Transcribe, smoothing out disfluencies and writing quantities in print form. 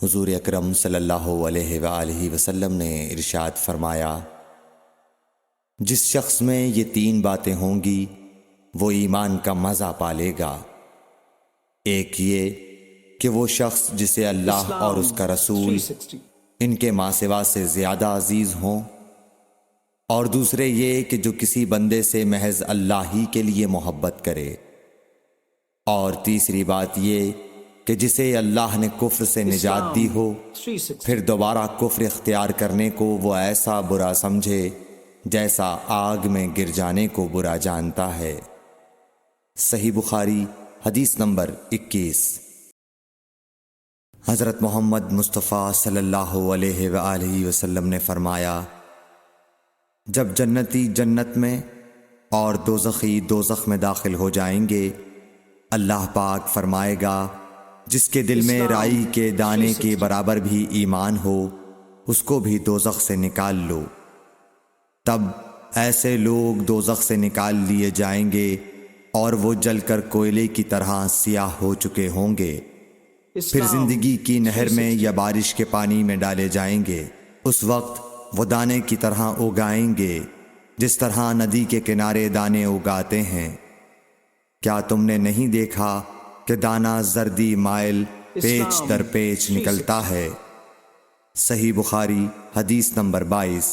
حضور اکرم صلی اللہ علیہ وآلہ وسلم نے ارشاد فرمایا، جس شخص میں یہ تین باتیں ہوں گی وہ ایمان کا مزہ پالے گا۔ ایک یہ کہ وہ شخص جسے اللہ اور اس کا رسول ان کے ماں سوا سے زیادہ عزیز ہوں، اور دوسرے یہ کہ جو کسی بندے سے محض اللہ ہی کے لیے محبت کرے، اور تیسری بات یہ کہ جسے اللہ نے کفر سے نجات دی ہو، پھر دوبارہ کفر اختیار کرنے کو وہ ایسا برا سمجھے جیسا آگ میں گر جانے کو برا جانتا ہے۔ صحیح بخاری حدیث نمبر 21۔ حضرت محمد مصطفیٰ صلی اللہ علیہ وآلہ وسلم نے فرمایا، جب جنتی جنت میں اور دوزخی دوزخ میں داخل ہو جائیں گے، اللہ پاک فرمائے گا، جس کے دل میں رائی کے دانے کے برابر بھی ایمان ہو، اس کو بھی دوزخ سے نکال لو۔ تب ایسے لوگ دوزخ سے نکال لیے جائیں گے اور وہ جل کر کوئلے کی طرح سیاہ ہو چکے ہوں گے، پھر زندگی کی نہر میں یا بارش کے پانی میں ڈالے جائیں گے۔ اس وقت وہ دانے کی طرح اگائیں گے جس طرح ندی کے کنارے دانے اگاتے ہیں۔ کیا تم نے نہیں دیکھا کہ دانہ زردی مائل پیچ در پیچ نکلتا ہے؟ صحیح بخاری حدیث نمبر 22۔